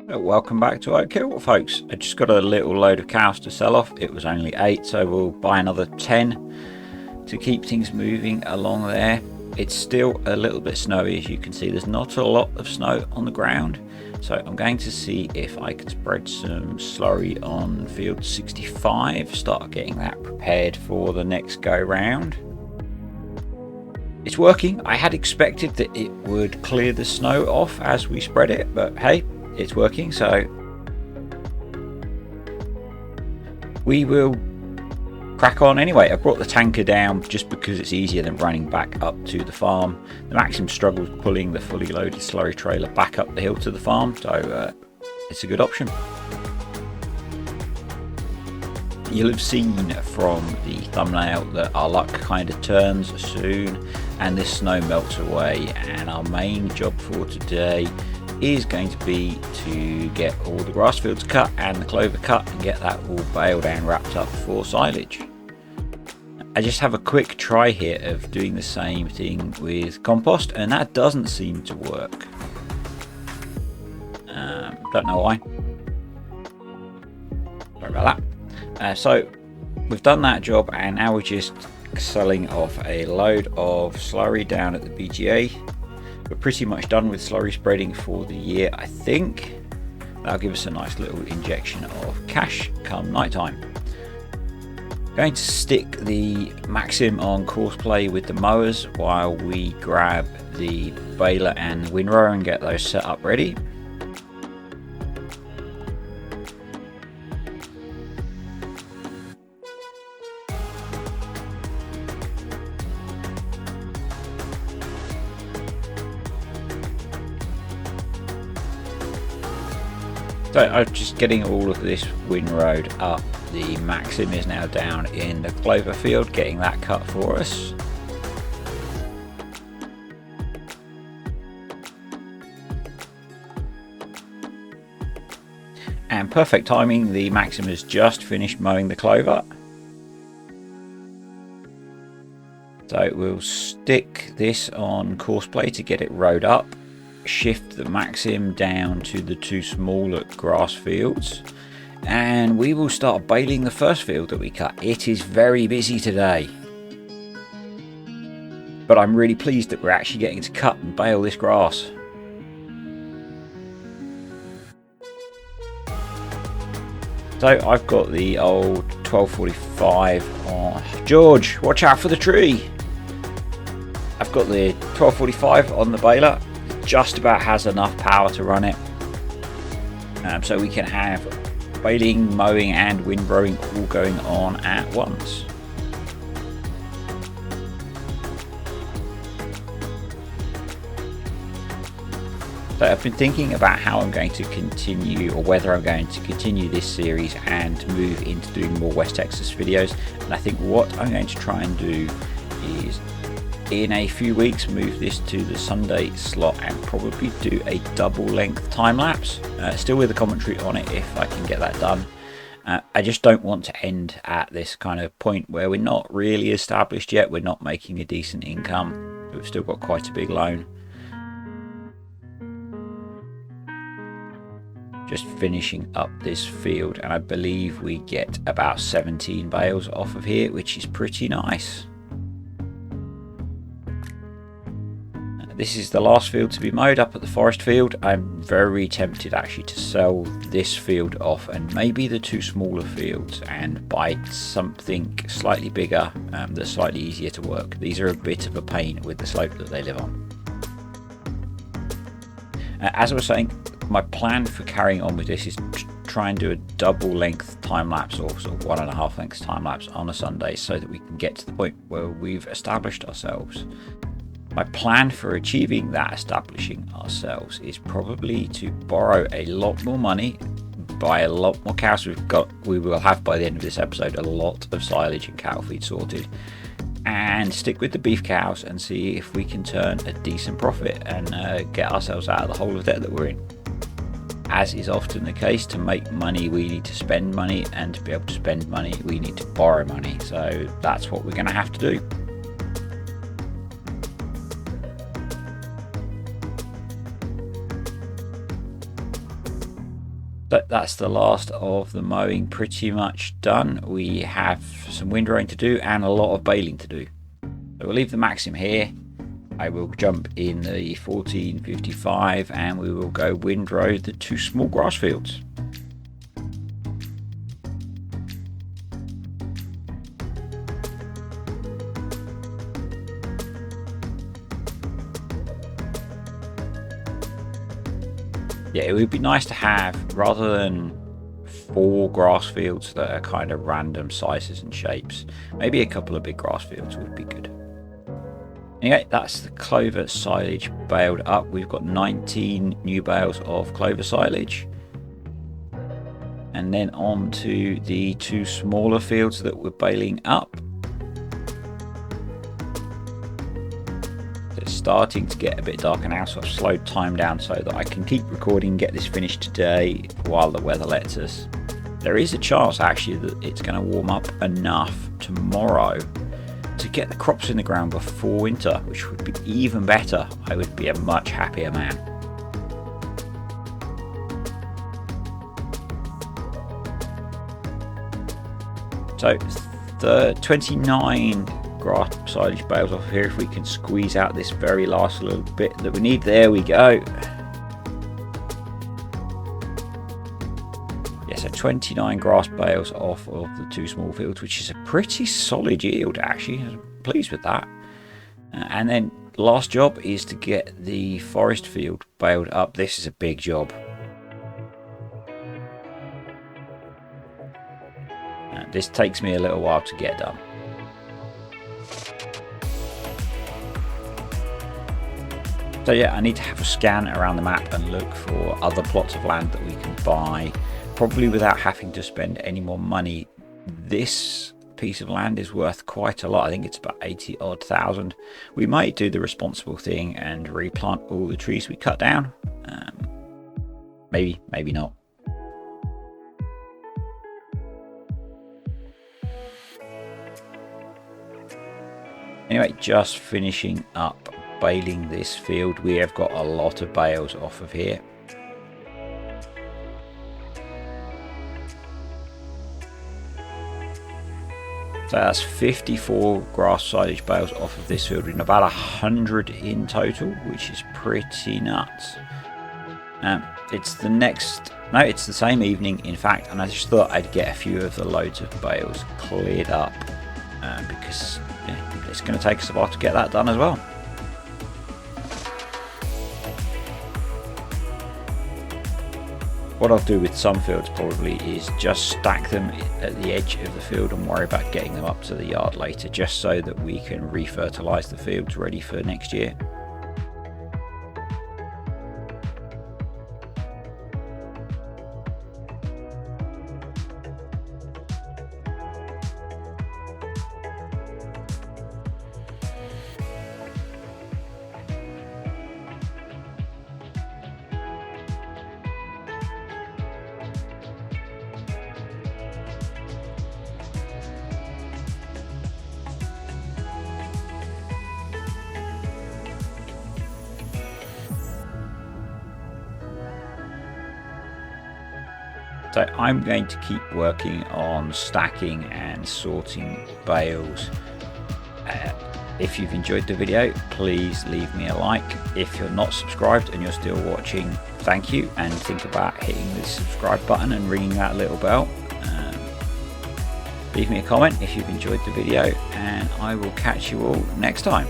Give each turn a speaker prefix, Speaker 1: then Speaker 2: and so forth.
Speaker 1: Welcome back to Oakhill, folks. I just got a little load of cows to sell off. It was only 8, so we'll buy another 10 to keep things moving along there. It's still a little bit snowy, as you can see. There's not a lot of snow on the ground, so I'm going to see if I can spread some slurry on field 65, start getting that prepared for the next go round. It's working. I had expected that it would clear the snow off as we spread it, but hey, it's working, so we will crack on anyway. I brought the tanker down just because it's easier than running back up to the farm. The Maxim struggles pulling the fully loaded slurry trailer back up the hill to the farm, so it's a good option. You'll have seen from the thumbnail that our luck kind of turns soon and this snow melts away, and our main job for today is going to be to get all the grass fields cut and the clover cut and get that all baled and wrapped up for silage. I just have a quick try here of doing the same thing with compost, and that doesn't seem to work. Don't know why. Sorry about that. So we've done that job, and now we're just selling off a load of slurry down at the BGA. We're pretty much done with slurry spreading for the year, I think. That'll give us a nice little injection of cash come night time. Going to stick the Maxim on course play with the mowers while we grab the baler and windrower and get those set up ready. So I'm just getting all of this windrowed up. The Maxim is now down in the clover field, getting that cut for us. And perfect timing, the Maxim has just finished mowing the clover. So we'll stick this on course play to get it rowed up. Shift the Maxim down to the two smaller grass fields, and we will start baling the first field that we cut. It is very busy today, but I'm really pleased that we're actually getting to cut and bale this grass. So I've got the old 1245 on. George, watch out for the tree. I've got the 1245 on the baler. Just about has enough power to run it, so we can have baling, mowing and windrowing all going on at once. So I've been thinking about how I'm going to continue, or whether I'm going to continue this series and move into doing more West Texas videos, and I think what I'm going to try and do is in a few weeks move this to the Sunday slot and probably do a double length time lapse, still with a commentary on it if I can get that done. I just don't want to end at this kind of point where we're not really established yet, we're not making a decent income, we've still got quite a big loan. Just finishing up this field, and I believe we get about 17 bales off of here, which is pretty nice. This is the last field to be mowed up at the forest field. I'm very tempted actually to sell this field off and maybe the two smaller fields and buy something slightly bigger that's slightly easier to work. These are a bit of a pain with the slope that they live on. As I was saying, my plan for carrying on with this is to try and do a double length time lapse, or sort of 1.5 lengths time lapse on a Sunday, so that we can get to the point where we've established ourselves. My plan for achieving that establishing ourselves is probably to borrow a lot more money, buy a lot more cows. We will have by the end of this episode a lot of silage and cattle feed sorted, and stick with the beef cows and see if we can turn a decent profit and get ourselves out of the hole of debt that we're in. As is often the case, to make money we need to spend money, and to be able to spend money we need to borrow money. So that's what we're going to have to do. But that's the last of the mowing pretty much done. We have some windrowing to do and a lot of baling to do. So we'll leave the Maxim here. I will jump in the 1455 and we will go windrow the 2 small grass fields. Yeah, it would be nice to have, rather than 4 grass fields that are kind of random sizes and shapes, maybe a couple of big grass fields would be good. Anyway, that's the clover silage baled up. We've got 19 new bales of clover silage. And then on to the 2 smaller fields that we're baling up. It's starting to get a bit darker now, so I've slowed time down so that I can keep recording and get this finished today while the weather lets us. There is a chance actually that it's going to warm up enough tomorrow to get the crops in the ground before winter, which would be even better. I would be a much happier man. So the 29 grass silage bales off here, if we can squeeze out this very last little bit that we need. There we go. Yeah, so 29 grass bales off of the 2 small fields, which is a pretty solid yield actually. I'm pleased with that. And then last job is to get the forest field baled up. This is a big job. This takes me a little while to get done. So yeah, I need to have a scan around the map and look for other plots of land that we can buy, probably without having to spend any more money. This piece of land is worth quite a lot. I think it's about 80 odd thousand. We might do the responsible thing and replant all the trees we cut down. Maybe not. Anyway, just finishing up baling this field. We have got a lot of bales off of here. So that's 54 grass silage bales off of this field, and about 100 in total, which is pretty nuts. It's the same evening in fact, and I just thought I'd get a few of the loads of bales cleared up because it's going to take us a while to get that done as well. What I'll do with some fields probably is just stack them at the edge of the field and worry about getting them up to the yard later, just so that we can refertilise the fields ready for next year. So I'm going to keep working on stacking and sorting bales. If you've enjoyed the video, please leave me a like. If you're not subscribed and you're still watching, thank you, and think about hitting the subscribe button and ringing that little bell. Leave me a comment if you've enjoyed the video, and I will catch you all next time.